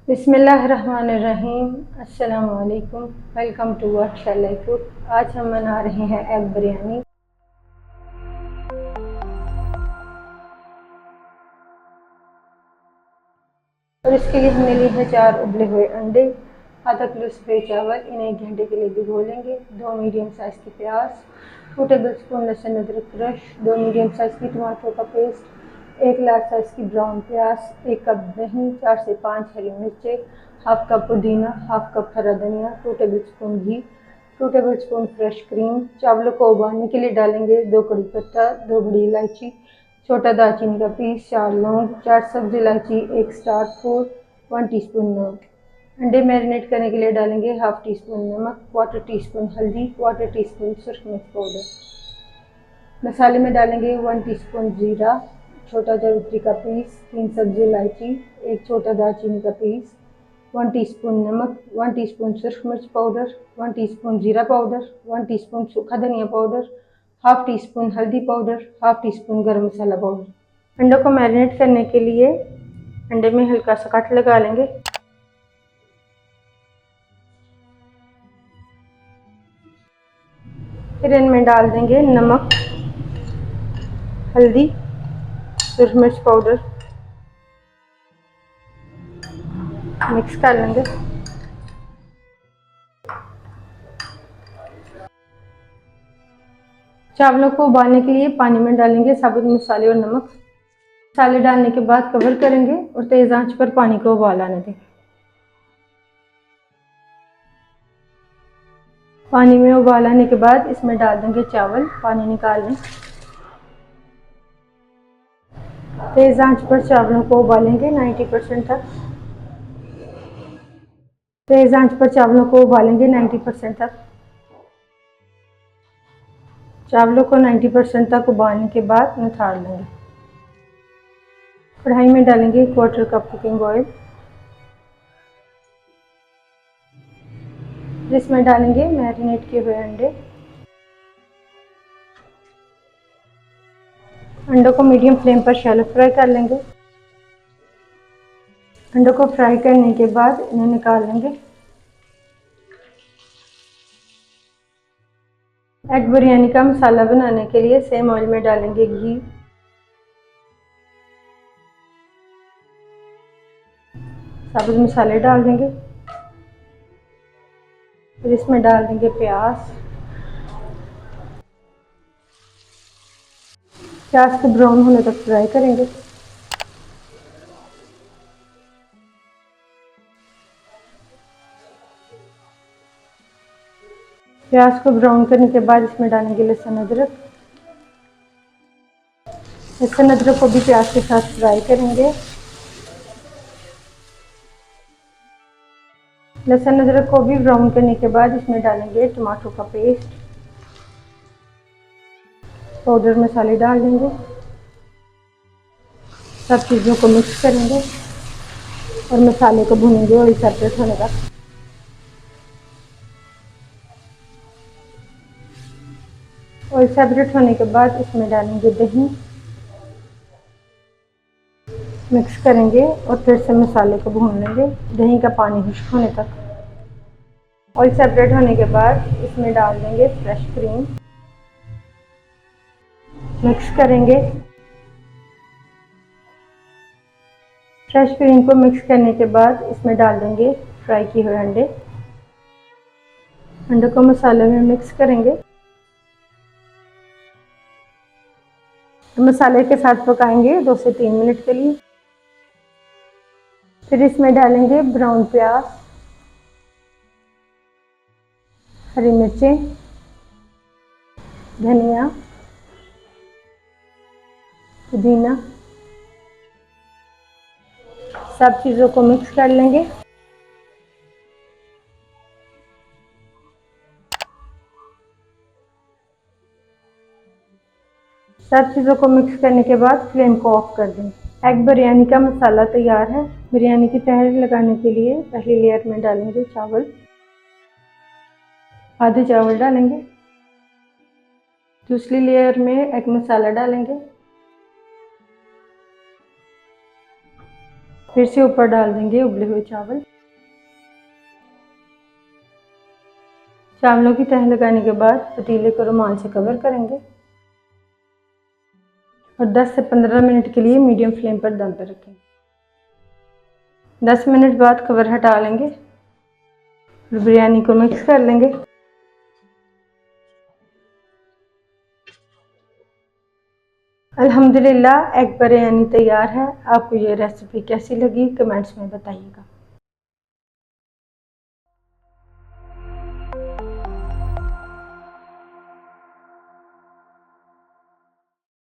बिस्मिल्लाहिर्रहमानिर्रहीम। अस्सलामु अलैकुम। Welcome to what shall I cook. आज हम बना रहे हैं एग बिरयानी। और इसके लिए हमने लिए हैं 4 उबले हुए अंडे, आधा किलो सफ़ेद चावल, इन्हें 1 घंटे के लिए भिगो लेंगे। 2 मीडियम साइज़ की प्याज, 2 टेबल स्पून लहसुन अदरक क्रश, 2 मीडियम साइज़ की टमाटर का पेस्ट, 1 लार्ज साइज़ की ब्राउन प्याज, 1 कप दही, 4 से 5 हरी मिर्चें, हाफ कप पुदीना, हाफ कप हरा धनिया, 2 टेबल स्पून घी, 2 टेबल स्पून फ्रेश क्रीम। चावलों को उबालने के लिए डालेंगे 2 कड़ी पत्ता, 2 बड़ी इलायची, छोटा दालचीनी का पीस, 4 लौंग, 4 सब्ज़ इलायची, 1 स्टार फूड, 1 टीस्पून नमक। अंडे मैरिनेट करने के लिए डालेंगे हाफ टी स्पून नमक, क्वार्टर टी स्पून हल्दी, क्वार्टर टी स्पून सुरख मिर्च पाउडर। मसाले में डालेंगे 1 टीस्पून जीरा, छोटा जावित्री का पीस, 3 सब्ज़ी इलायची, 1 छोटा दालचीनी का पीस, 1 टीस्पून नमक, 1 टीस्पून सुरख मिर्च पाउडर, 1 टीस्पून जीरा पाउडर, 1 टीस्पून सूखा धनिया पाउडर, हाफ टी स्पून हल्दी पाउडर, हाफ टी स्पून गरम मसाला पाउडर। अंडों को मैरिनेट करने के लिए अंडे में हल्का सा कट लगा लेंगे। फिर इनमें डाल देंगे नमक, हल्दी, सुरख मिर्च पाउडर, मिक्स कर लेंगे। चावलों को उबालने के लिए पानी में डालेंगे साबुत मसाले और नमक। मसाले डालने के बाद कवर करेंगे और तेज़ आंच पर पानी को उबाल आने देंगे। पानी में उबाल आने के बाद इसमें डाल देंगे चावल, पानी निकाल लें। तेज़ आंच पर चावलों को उबालेंगे 90% तक। तेज़ आंच पर चावलों को उबालेंगे 90% तक। चावलों को 90% तक उबालने के बाद निकाल लेंगे। कढ़ाई में डालेंगे 1/4 कप कुकिंग ऑयल, जिसमें डालेंगे मैरिनेट किए हुए अंडे। अंडों को मीडियम फ्लेम पर शैलो फ्राई कर लेंगे। अंडों को फ्राई करने के बाद इन्हें निकाल लेंगे। एग बिरयानी का मसाला बनाने के लिए सेम ऑयल में डालेंगे घी, साबुत मसाले डाल देंगे। फिर इसमें डाल देंगे प्याज। प्याज को ब्राउन होने तक फ्राई करेंगे। प्याज को ब्राउन करने के बाद इसमें डालेंगे लहसुन अदरक। लहसुन अदरक को भी प्याज के साथ फ्राई करेंगे। लहसुन अदरक को भी ब्राउन करने के बाद इसमें डालेंगे टमाटर का पेस्ट, पाउडर मसाले डाल देंगे। सब चीज़ों को मिक्स करेंगे और मसाले को भूनेंगे ऑयल सेपरेट होने तक। ऑयल सेपरेट होने के बाद इसमें डालेंगे दही, मिक्स करेंगे और फिर से मसाले को भून लेंगे दही का पानी खुश्क होने तक। ऑयल सेपरेट होने के बाद इसमें डाल देंगे फ्रेश क्रीम, मिक्स करेंगे। फ्रेश क्रीम को मिक्स करने के बाद इसमें डाल देंगे फ्राई किए हुए अंडे। अंडों को मसाले में मिक्स करेंगे। मसाले के साथ पकाएंगे 2 से 3 मिनट के लिए। फिर इसमें डालेंगे ब्राउन प्याज, हरी मिर्चें, धनिया, पुदीना। सब चीज़ों को मिक्स कर लेंगे। सब चीज़ों को मिक्स करने के बाद फ्लेम को ऑफ कर दें। एग बिरयानी का मसाला तैयार है। बिरयानी की तहरी लगाने के लिए पहली लेयर में डालेंगे चावल, आधे चावल डालेंगे। दूसरी लेयर में एग मसाला डालेंगे। फिर से ऊपर डाल देंगे उबले हुए चावल। चावलों की तह लगाने के बाद पतीले को रुमाल से कवर करेंगे और 10 से 15 मिनट के लिए मीडियम फ्लेम पर दम पर रखेंगे। 10 मिनट बाद कवर हटा लेंगे और बिरयानी को मिक्स कर लेंगे। अल्हम्दुलिल्लाह एग बिरयानी तैयार है। आपको ये रेसिपी कैसी लगी कमेंट्स में बताइएगा।